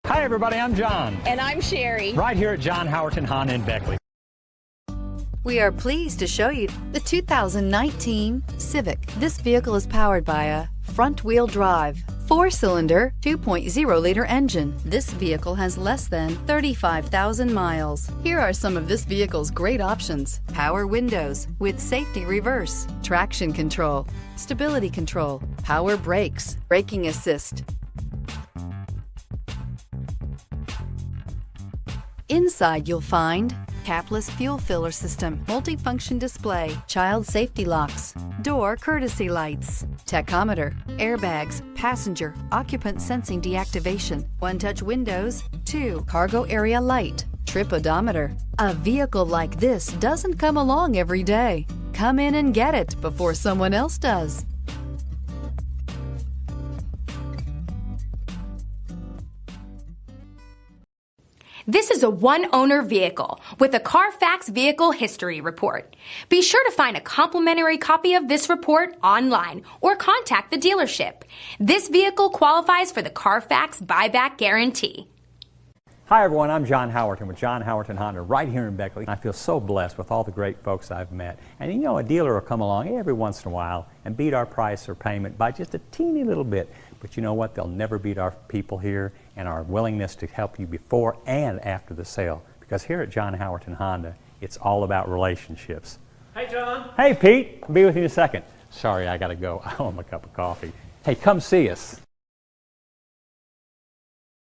Hi everybody, I'm John. And I'm Sherry. Right here at John Howerton Honda in Beckley. We are pleased to show you the 2019 Civic. This vehicle is powered by a front-wheel drive, 4-cylinder, 2.0-liter engine. This vehicle has less than 35,000 miles. Here are some of this vehicle's great options: power windows with safety reverse, traction control, stability control, power brakes, braking assist. Inside you'll find capless fuel filler system, multifunction display, child safety locks, door courtesy lights, tachometer, airbags, passenger, occupant sensing deactivation, one-touch windows, 2 cargo area light, trip odometer. A vehicle like this doesn't come along every day. Come in and get it before someone else does. This is a one-owner vehicle with a CARFAX Vehicle History Report. Be sure to find a complimentary copy of this report online or contact the dealership. This vehicle qualifies for the CARFAX Buyback Guarantee. Hi everyone, I'm John Howerton with John Howerton Honda right here in Beckley. I feel so blessed with all the great folks I've met. And you know, a dealer will come along every once in a while and beat our price or payment by just a teeny little bit. But you know what? They'll never beat our people here and our willingness to help you before and after the sale. Because here at John Howerton Honda, it's all about relationships. Hey, John. Hey, Pete. I'll be with you in a second. Sorry, I got to go. I want my cup of coffee. Hey, come see us.